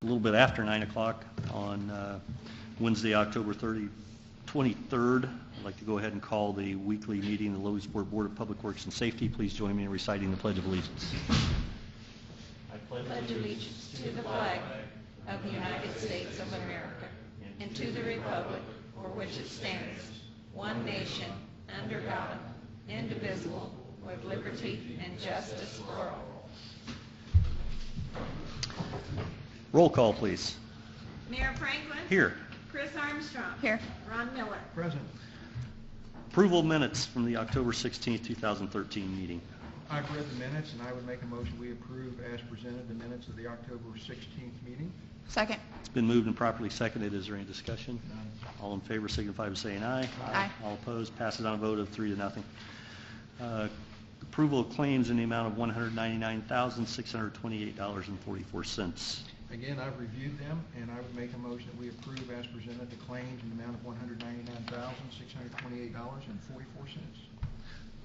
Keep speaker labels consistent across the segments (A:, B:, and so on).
A: little bit after 9 o'clock on Wednesday, October 23rd. I'd like to go ahead and call the weekly meeting of the Logansport Board of Public Works and Safety. Please join me in reciting the Pledge of Allegiance.
B: I pledge allegiance to the flag of the United States of America and to the republic for which it stands, one nation, under God, indivisible, with liberty and justice for all.
A: Roll call, please.
C: Mayor Franklin?
A: Here.
C: Chris Armstrong?
B: Here.
C: Ron Miller?
D: Present.
A: Approval of minutes from the October 16th, 2013 meeting.
D: I've read the minutes, and I would make a motion we approve as presented the minutes of the October 16th meeting.
B: Second.
A: It's been moved and properly seconded. Is there any discussion?
D: None.
A: All in favor signify by saying aye.
B: Aye.
A: All opposed, passes on a vote of 3-0. Approval of claims in the amount of $199,628.44.
D: Again, I've reviewed them, and I would make a motion that we approve as presented the claims in the amount of $199,628.44.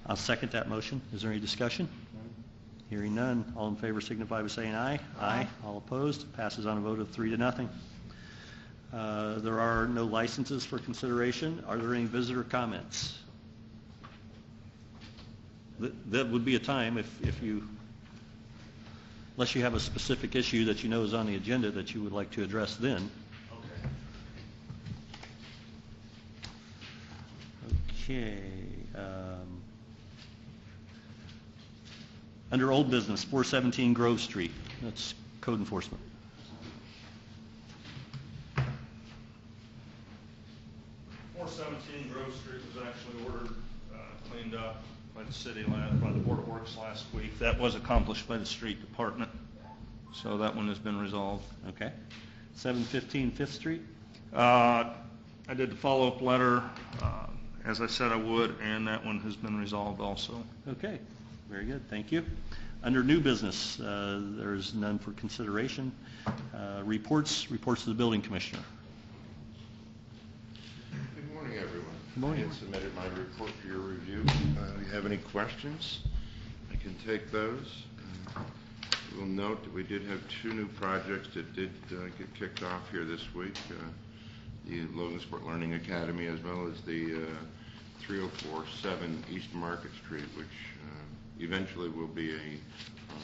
A: I'll second that motion. Is there any discussion?
D: None.
A: Hearing none. All in favor signify by saying aye.
B: Aye.
A: All opposed, passes on a vote of 3-0. There are no licenses for consideration. Are there any visitor comments? That would be a time if you, unless you have a specific issue that you know is on the agenda that you would like to address then. Okay. Under old business, 417 Grove Street. That's code enforcement.
E: Grove Street was actually ordered, cleaned up by the city, by the Board of Works last week. That was accomplished by the street department, so that one has been resolved.
A: Okay. 715 Fifth Street.
E: I did the follow-up letter, as I said I would, and that one has been resolved also.
A: Okay. Very good. Thank you. Under new business, there's none for consideration. Reports to the building commissioner.
F: Good morning, everyone.
A: Good morning.
F: I had submitted my report for your review. If you have any questions, I can take those. We'll note that we did have 2 new projects that did get kicked off here this week. The Logansport Learning Academy, as well as the 3047 East Market Street, which eventually will be a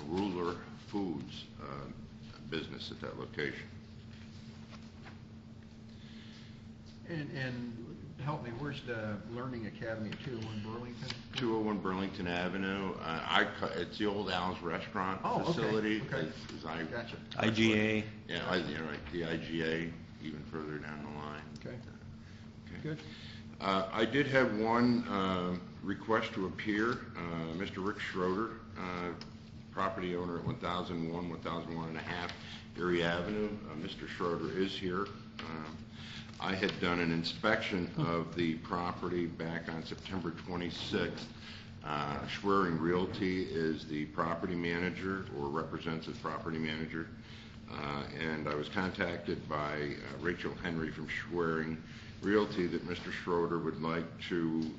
F: Ruler Foods business at that location.
D: And help me, where's the Learning Academy at 201 Burlington?
F: 201 Burlington Avenue. It's the old Al's Restaurant facility.
D: Okay.
F: Gotcha.
A: IGA.
F: Yeah, right. The IGA, even further down the line.
D: Okay. Good.
F: I did have one request to appear. Mr. Rick Schroeder, property owner at 1001 and a half Erie Avenue. Mr. Schroeder is here. I had done an inspection of the property back on September 26th. Schwering Realty is the property manager, or represents as property manager. And I was contacted by Rachel Henry from Schwering Realty that Mr. Schroeder would like to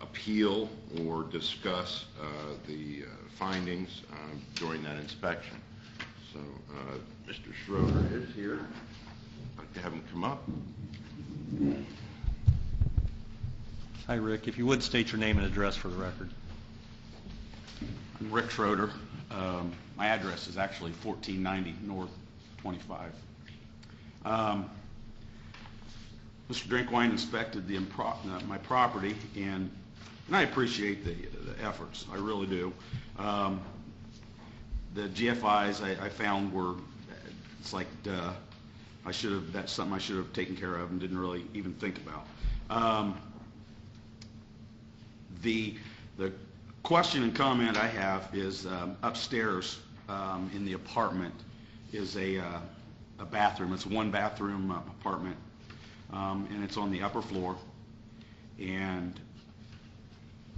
F: appeal or discuss the findings during that inspection. So Mr. Schroeder is here. I'd like to have him come up.
A: Hi, Rick. If you would state your name and address for the record.
G: I'm Rick Schroeder. My address is actually 1490 North 25. Mr. Drinkwine inspected my property, and I appreciate the efforts. I really do. The GFIs I found were, it's like that's something I should have taken care of and didn't really even think about. The question and comment I have is upstairs in the apartment is a bathroom. It's a 1-bathroom apartment, and it's on the upper floor. And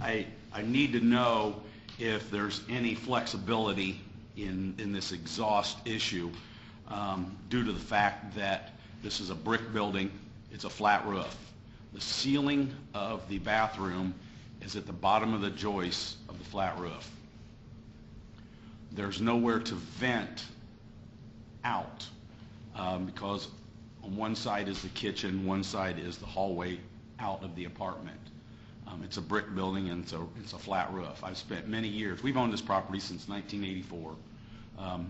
G: I need to know if there's any flexibility in this exhaust issue due to the fact that this is a brick building, it's a flat roof. The ceiling of the bathroom is at the bottom of the joist of the flat roof. There's nowhere to vent out, because on one side is the kitchen, one side is the hallway out of the apartment. It's a brick building and it's a flat roof. I've spent many years, we've owned this property since 1984.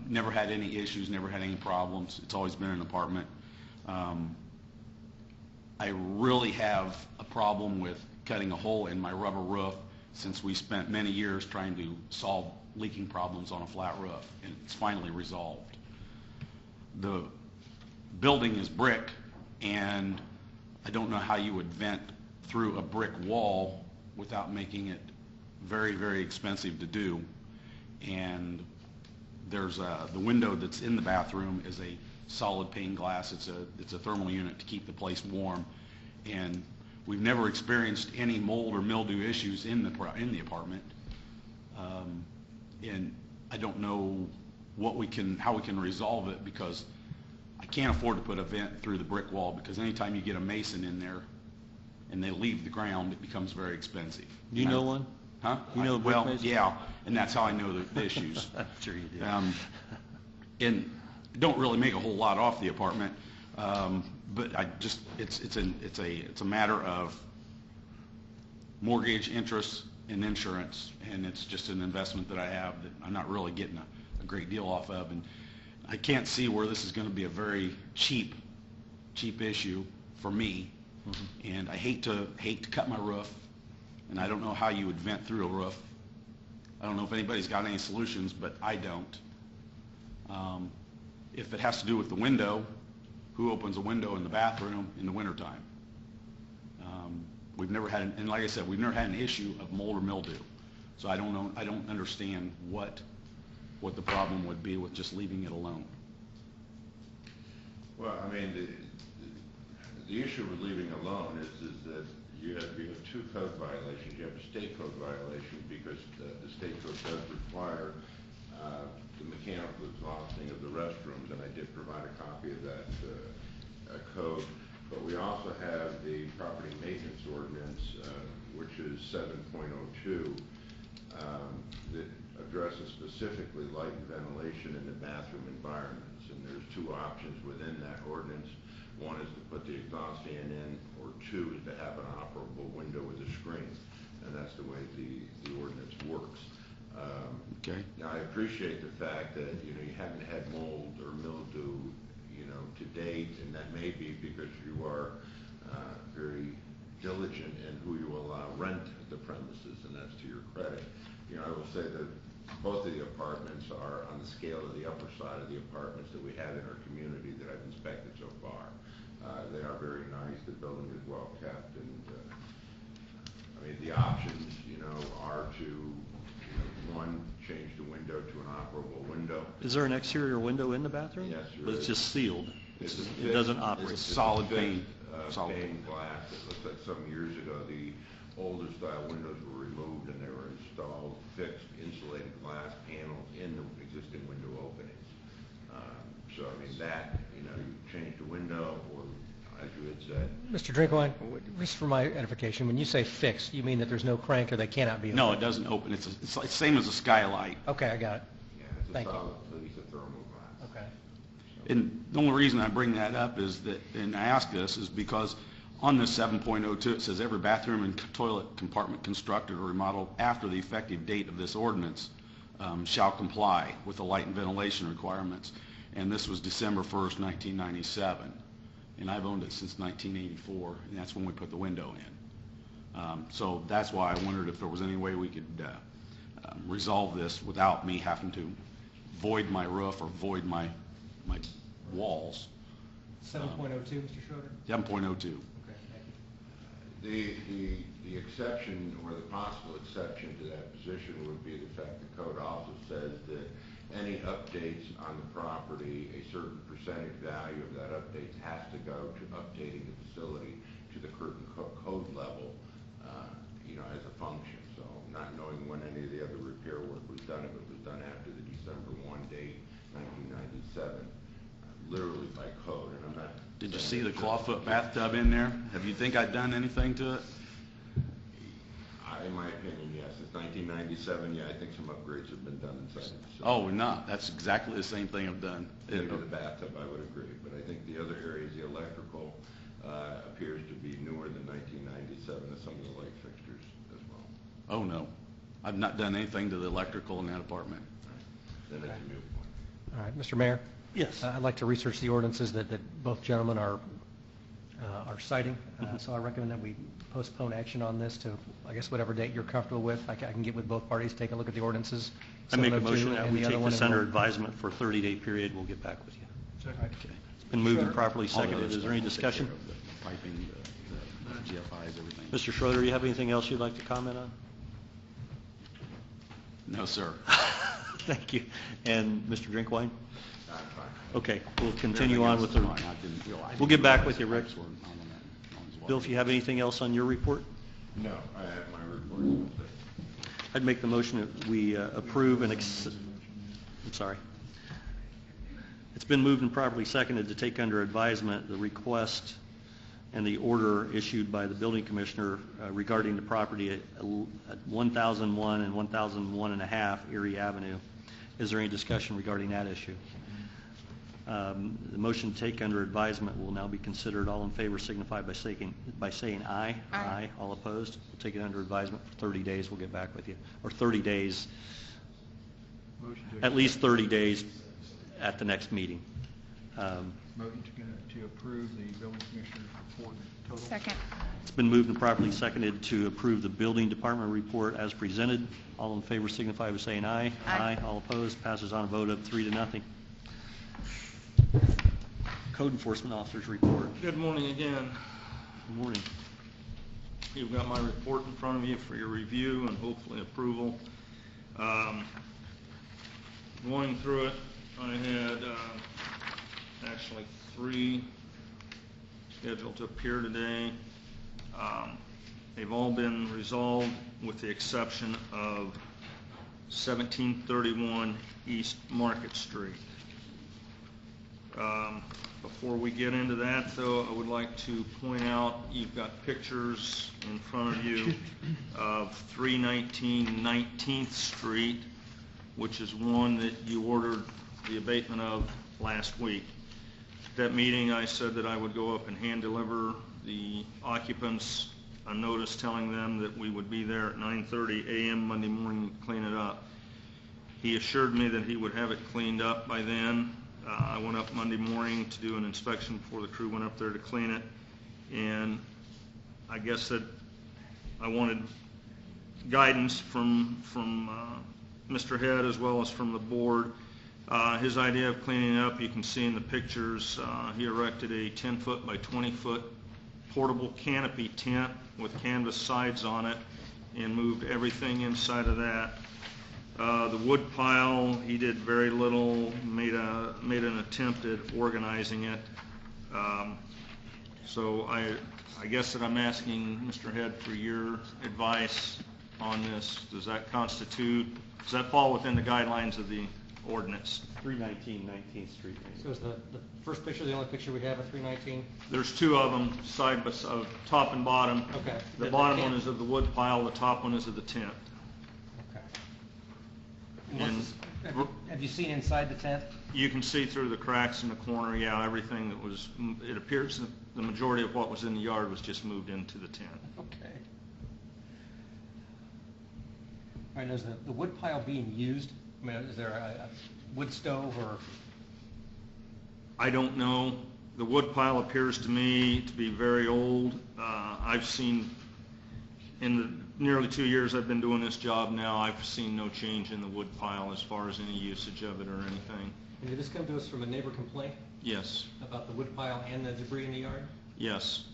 G: Never had any issues, never had any problems. It's always been an apartment. I really have a problem with cutting a hole in my rubber roof, since we spent many years trying to solve leaking problems on a flat roof, and it's finally resolved. The building is brick, and I don't know how you would vent through a brick wall without making it very, very expensive to do. And there's the window that's in the bathroom is a solid pane glass. It's a thermal unit to keep the place warm, and we've never experienced any mold or mildew issues in the apartment. And I don't know how we can resolve it, because I can't afford to put a vent through the brick wall, because anytime you get a mason in there and they leave the ground, it becomes very expensive.
A: You know one?
G: Huh?
A: You know a brick
G: well,
A: mason?
G: yeah, and that's how I know the issues.
A: I'm sure you do.
G: And don't really make a whole lot off the apartment, but I just it's a matter of mortgage, interest, and insurance, and it's just an investment that I have that I'm not really getting a great deal off of, and I can't see where this is going to be a very cheap issue for me. Mm-hmm. And I hate to cut my roof, and I don't know how you would vent through a roof. I don't know if anybody's got any solutions, but I don't. If it has to do with the window, who opens a window in the bathroom in the wintertime? We've never had, and like I said, we've never had an issue of mold or mildew. So I don't know, I don't understand what the problem would be with just leaving it alone.
F: Well, I mean, the issue with leaving alone is that you have two code violations. You have a state code violation, because the state code does require the mechanical exhausting of the restrooms, and I did provide a copy of that code. But we also have the property maintenance ordinance, which is 7.02, that addresses specifically light and ventilation in the bathroom environments. And there's two options within that ordinance. One is to put the exhaust fan in, or two is to have an operable window with a screen. And that's the way the ordinance works.
G: Okay.
F: Now, I appreciate the fact that, you haven't had mold or mildew, to date, and that may be because you are very diligent in who you allow rent the premises, and that's to your credit. I will say that both of the apartments are on the scale of the upper side of the apartments that we have in our community that I've inspected so far. They are very nice. The building is well kept, and I mean, the options, are to, one, change the window to an operable window.
A: Is there an exterior window in the bathroom?
F: Yes, there
A: But it's
F: is.
A: just sealed.
F: It's
A: It doesn't operate.
G: It's a solid pane.
F: Solid pane glass. It looks like some years ago the older style windows were removed and they were installed fixed insulated glass panels in the existing window openings. So I mean that, you change the window, or as you had said.
H: Mr. Drinkwine, just for my edification, when you say fixed, you mean that there's no crank or they cannot be opened?
G: No, it doesn't open. It's the same as a skylight.
H: Okay, I got it.
F: Yeah, it's a
H: Thank you.
F: solid piece of thermal glass.
H: Okay.
G: And the only reason I bring that up is that, and I ask this, is because on this 7.02 it says every bathroom and toilet compartment constructed or remodeled after the effective date of this ordinance shall comply with the light and ventilation requirements. And this was December 1st, 1997. And I've owned it since 1984, and that's when we put the window in. So that's why I wondered if there was any way we could resolve this without me having to void my roof or void my walls.
H: 7.02, Mr. Schroeder?
G: 7.02.
H: Okay, thank you.
F: The exception, or the possible exception to that position, would be the fact the code also says that any updates on the property, a certain percentage value of that update has to go to updating the facility to the current code level, as a function. So not knowing when any of the other repair work was done, if it was done after the December 1 date, 1997, literally by code. And I'm not.
G: Did you see the clawfoot bathtub in there? Have you think I've done anything to it?
F: In my opinion, yes, since 1997, yeah, I think some upgrades have been done inside. So
G: Oh, no, that's exactly the same thing I've done.
F: maybe the bathtub, I would agree, but I think the other areas, the electrical appears to be newer than 1997, and some of the light fixtures as well.
G: Oh, no. I've not done anything to the electrical in that apartment.
F: Then it's a new point.
H: All right, Mr. Mayor?
A: Yes.
H: I'd like to research the ordinances that both gentlemen are citing. So I recommend that we postpone action on this to, I guess, whatever date you're comfortable with. I can get with both parties, take a look at the ordinances.
A: I make a
H: 702
A: motion that
H: and
A: we
H: the other
A: take
H: one
A: this
H: in
A: under
H: one.
A: advisement for a 30-day period. We'll get back with you.
D: Second.
A: It's been moved and properly
G: All the other
A: seconded. Is
G: stuff
A: there any
G: we'll take
A: discussion?
G: care of, the piping, the GFIs, everything.
A: Mr. Schroeder, you have anything else you'd like to comment on?
G: No, sir.
A: Thank you. And Mr. Drinkwine?
F: I'm fine.
A: Okay, we'll continue on with the,
G: Everything else is fine. I didn't
A: we'll get back
G: realize
A: with you,
G: the
A: Rick.
G: pipes were on that.
A: Bill, if you have anything else on your report?
F: No, I have my report.
A: I'd make the motion that we approve and I'm sorry. It's been moved and properly seconded to take under advisement the request and the order issued by the building commissioner regarding the property at 1001 and 1001.5 Erie Avenue. Is there any discussion regarding that issue? The motion to take under advisement will now be considered. All in favor signify by saying aye.
B: Aye.
A: All opposed? We'll take it under advisement for 30 days. We'll get back with you. Or 30 days,
D: Motion to
A: at least 30 days at the next meeting.
D: Motion to approve the building commissioner's report total.
B: Second.
A: It's been moved and properly seconded to approve the building department report as presented. All in favor signify by saying aye.
B: Aye.
A: All opposed? Passes on a vote of 3-0. Code enforcement officer's report.
E: Good morning again.
A: Good morning.
E: You've got my report in front of you for your review and hopefully approval. Going through it, I had actually 3 scheduled to appear today. They've all been resolved with the exception of 1731 East Market Street. Before we get into that, though, I would like to point out, you've got pictures in front of you of 319 19th Street, which is one that you ordered the abatement of last week. At that meeting, I said that I would go up and hand deliver the occupants a notice telling them that we would be there at 9:30 a.m. Monday morning to clean it up. He assured me that he would have it cleaned up by then. I went up Monday morning to do an inspection before the crew went up there to clean it, and I guess that I wanted guidance from Mr. Head as well as from the board. His idea of cleaning it up, you can see in the pictures, he erected a 10-foot by 20-foot portable canopy tent with canvas sides on it and moved everything inside of that. The wood pile, he did very little, made an attempt at organizing it. So I guess that I'm asking Mr. Head for your advice on this. Does that fall within the guidelines of the ordinance?
A: 319 19th Street.
H: So is the first picture the only picture we have of 319?
E: There's 2 of them, side by side, top and bottom.
H: Okay.
E: The bottom one is of the wood pile, the top one is of the tent.
H: Okay.
E: And
H: Have you seen inside the tent?
E: you can see through the cracks in the corner, yeah, everything that was, it appears that the majority of what was in the yard was just moved into the tent.
H: Okay. All right, is the wood pile being used? I mean, is there a wood stove or?
E: I don't know. The wood pile appears to me to be very old. I've seen, in the nearly 2 years I've been doing this job now, I've seen no change in the wood pile as far as any usage of it or anything.
H: And did this come to us from a neighbor complaint
E: Yes,
H: about the wood pile and the debris in the yard?
E: yes.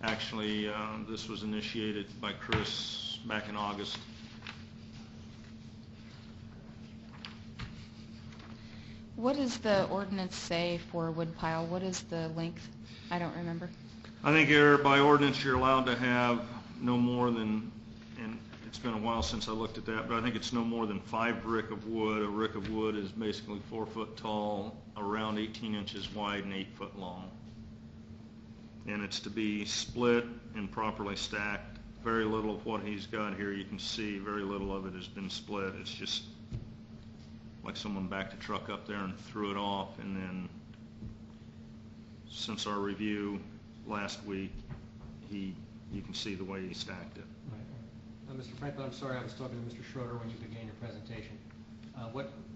E: Actually, this was initiated by Chris back in August.
I: What does the ordinance say for a wood pile? What is the length? I don't remember.
E: I think by ordinance, you're allowed to have no more than, and it's been a while since I looked at that, but I think it's no more than 5 rick of wood. A rick of wood is basically 4 foot tall, around 18 inches wide, and 8 foot long. And it's to be split and properly stacked very little of what he's got here, you can see very little of it has been split. It's just like someone backed a truck up there and threw it off, and then since our review last week, you can see the way he stacked it.
H: Right. Mr. Franklin, I'm sorry, I was talking to Mr. Schroeder when you began your presentation.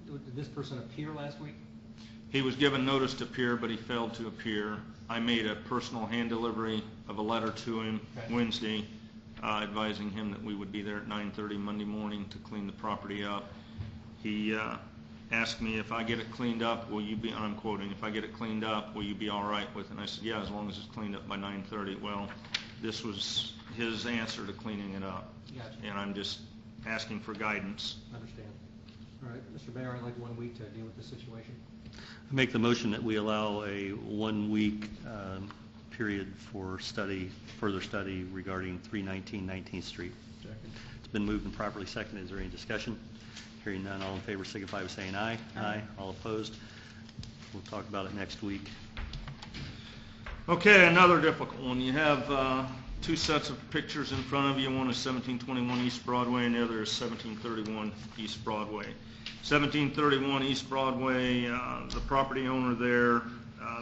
H: Did this person appear last week?
E: He was given notice to appear, but he failed to appear. I made a personal hand delivery of a letter to him Wednesday, advising him that we would be there at 9:30 Monday morning to clean the property up. He asked me, if I get it cleaned up, will you be, I'm quoting, if I get it cleaned up, will you be all right with it? And I said, yeah, as long as it's cleaned up by 9:30. Well, this was his answer to cleaning it up.
H: Gotcha.
E: And I'm just asking for guidance.
H: Understand. All right, Mr. Mayor, I'd like 1 week to deal with this situation.
A: I make the motion that we allow a 1 week period for study, further study regarding 319 19th Street.
D: Second.
A: It's been moved and properly seconded. Is there any discussion? Hearing none, all in favor signify by saying aye. Aye. All opposed? We'll talk about it next week.
E: Okay, another difficult one. You have two sets of pictures in front of you. One is 1721 East Broadway, and the other is 1731 East Broadway. 1731 East Broadway, the property owner there,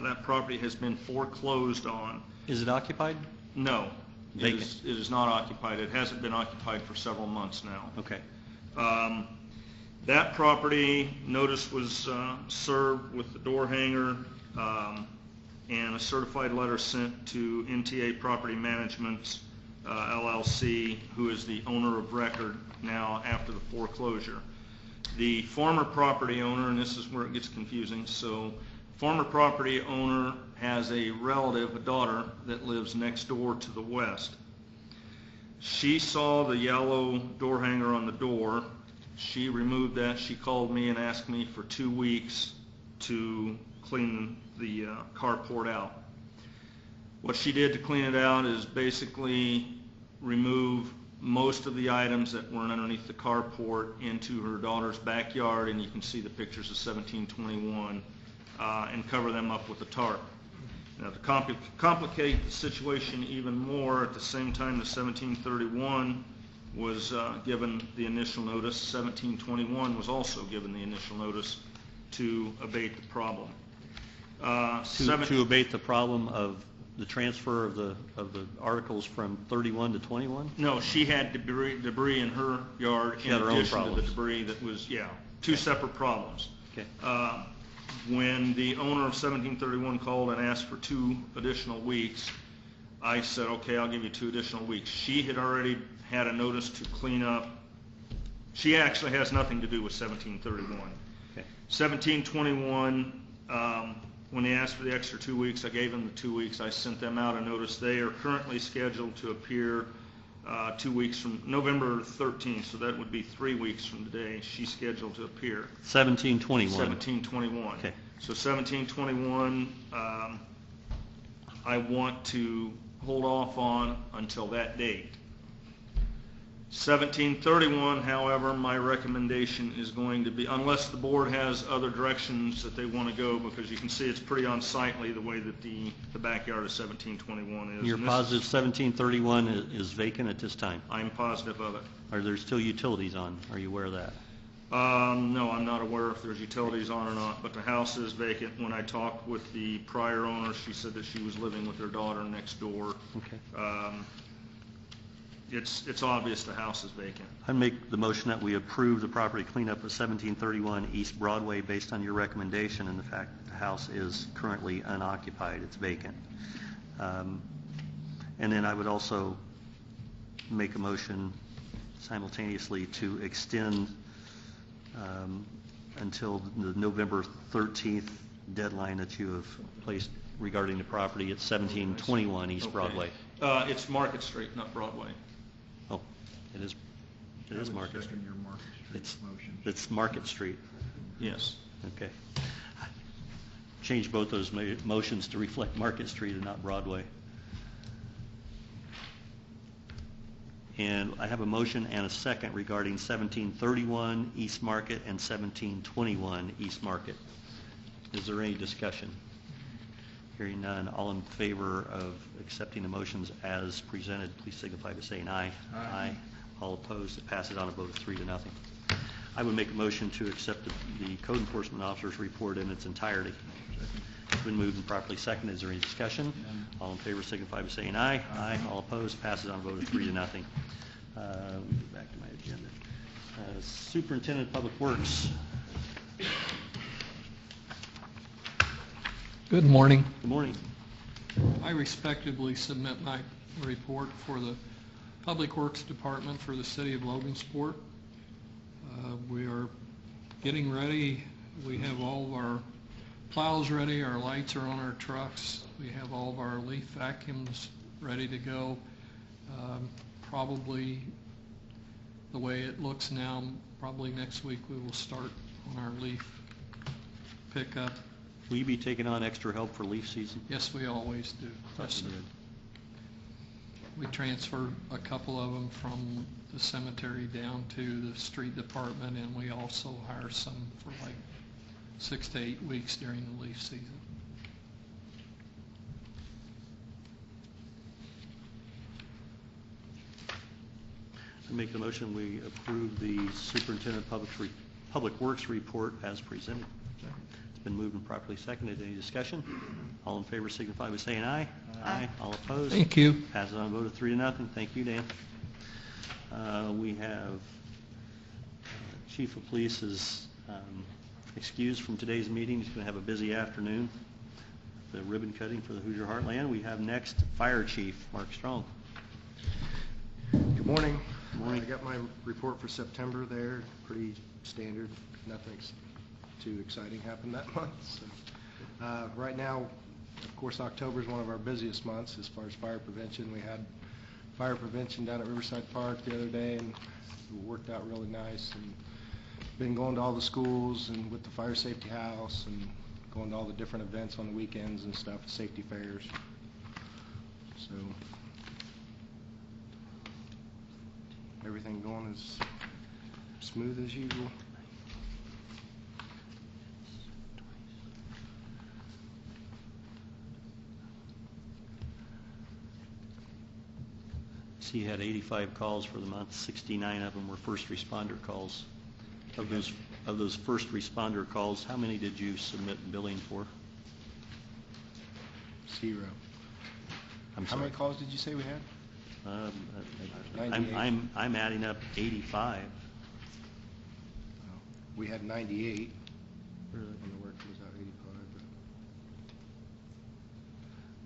E: that property has been foreclosed on.
A: Is it occupied?
E: No,
A: Vacant.
E: it is not occupied. It hasn't been occupied for several months now.
A: Okay.
E: That property, notice was served with the door hanger and a certified letter sent to NTA Property Management, LLC, who is the owner of record now after the foreclosure. The former property owner, and this is where it gets confusing, so former property owner has a relative, a daughter, that lives next door to the west. She saw the yellow door hanger on the door. She removed that. She called me and asked me for 2 weeks to clean the carport out. What she did to clean it out is basically remove most of the items that were underneath the carport into her daughter's backyard, and you can see the pictures of 1721, and cover them up with a tarp. Now, to complicate the situation even more, at the same time the 1731 was given the initial notice, 1721 was also given the initial notice to abate the problem.
A: To abate the problem of the transfer of the articles from 31 to 21?
E: No, she had debris in her yard
A: She
E: in
A: had her own
E: addition to the
A: problems.
E: debris that was, two separate problems.
A: Okay.
E: When the owner of 1731 called and asked for 2 additional weeks, I said, okay, I'll give you 2 additional weeks. She had already had a notice to clean up. She actually has nothing to do with 1731.
A: Okay.
E: 1721, when they asked for the extra 2 weeks, I gave them the 2 weeks. I sent them out a notice. They are currently scheduled to appear 2 weeks from November 13th, so that would be 3 weeks from today. She's scheduled to appear.
A: 1721.
E: 1721.
A: Okay.
E: So 1721, I want to hold off on until that date. 1731, however, my recommendation is going to be, unless the board has other directions that they want to go, because you can see it's pretty unsightly the way that the backyard of 1721 is.
A: You're
E: And this
A: positive 1731 is vacant at this time?
E: I'm positive of it.
A: Are there still utilities on? Are you aware of that?
E: No, I'm not aware if there's utilities on or not, but the house is vacant. When I talked with the prior owner, she said that she was living with her daughter next door.
A: Okay.
E: It's obvious the house is vacant.
A: I make the motion that we approve the property cleanup of 1731 East Broadway based on your recommendation and the fact that the house is currently unoccupied. It's vacant. And then I would also make a motion simultaneously to extend until the November 13th deadline that you have placed regarding the property at 1721 East
E: Okay.
A: Broadway.
E: It's Market Street, not Broadway.
A: Oh, it is
D: I would
A: Market Street.
D: second your Market Street
A: It's,
D: motion.
A: it's Market Street.
E: Yes.
A: Okay. Change both those motions to reflect Market Street and not Broadway. And I have a motion and a second regarding 1731 East Market and 1721 East Market. Is there any discussion? Hearing none, all in favor of accepting the motions as presented, please signify by saying aye.
D: Aye.
A: All opposed, it passes on a vote of 3-0. I would make a motion to accept the code enforcement officer's report in its entirety. It's been moved and properly seconded. Is there any discussion? All in favor signify by saying aye. Aye. All opposed, passes on a vote of 3-0. Let me get back to my agenda. Superintendent of Public Works.
J: Good morning.
A: Good morning.
J: I respectfully submit my report for the Public Works Department for the City of Logansport. We are getting ready. We have all of our plows ready. Our lights are on our trucks. We have all of our leaf vacuums ready to go. Probably the way it looks now, probably next week we will start on our leaf pickup.
A: Will you be taking on extra help for leaf season?
J: Yes, we always do. Yes, sir.
A: Good.
J: We transfer a couple of them from the cemetery down to the street department, and we also hire some for like 6 to 8 weeks during the leaf season.
A: I make the motion we approve the Superintendent of Public Works report as presented. It's been moved and properly seconded. Any discussion? All in favor signify by saying aye. Aye. All opposed?
J: Thank you.
A: Passes on a vote of 3-0. Thank you, Dan. We have Chief of Police is excused from today's meeting. He's going to have a busy afternoon. The ribbon cutting for the Hoosier Heartland. We have next Fire Chief Mark Strong.
K: Good morning.
A: Good morning.
K: I got my report for September there, pretty standard. Nothing too exciting happened that month. So, right now, of course, October is one of our busiest months as far as fire prevention. We had fire prevention down at Riverside Park the other day, and it worked out really nice. And been going to all the schools and with the fire safety house and going to all the different events on the weekends and stuff, safety fairs. So everything going as smooth as usual.
A: See, you had 85 calls for the month. 69 of them were first responder calls. Of those first responder calls, how many did you submit billing for?
K: 0.
A: I'm
K: How
A: sorry.
K: many calls did you say we had? 98.
A: I'm adding up 85.
K: We had 98. And the work was out 85.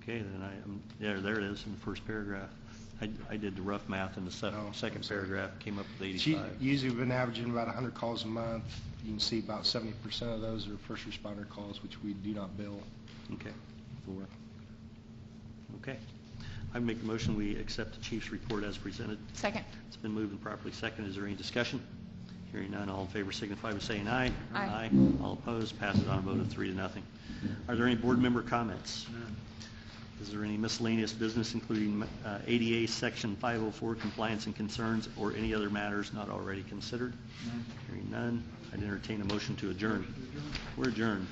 A: Okay, then there it is in the first paragraph. I did the rough math in the second
K: I'm sorry.
A: paragraph, came up with 85.
K: Usually we've been averaging about 100 calls a month. You can see about 70% of those are first responder calls, which we do not bill
A: Okay.
K: for.
A: Okay. I make the motion we accept the chief's report as presented.
I: Second.
A: It's been moved and properly seconded. Is there any discussion? Hearing none, all in favor signify by saying aye.
I: Aye.
A: All opposed, passes on a vote of 3-0. Are there any board member comments? Is there any miscellaneous business, including ADA Section 504 compliance and concerns, or any other matters not already considered? Hearing none, I'd entertain a motion to adjourn. We're adjourned.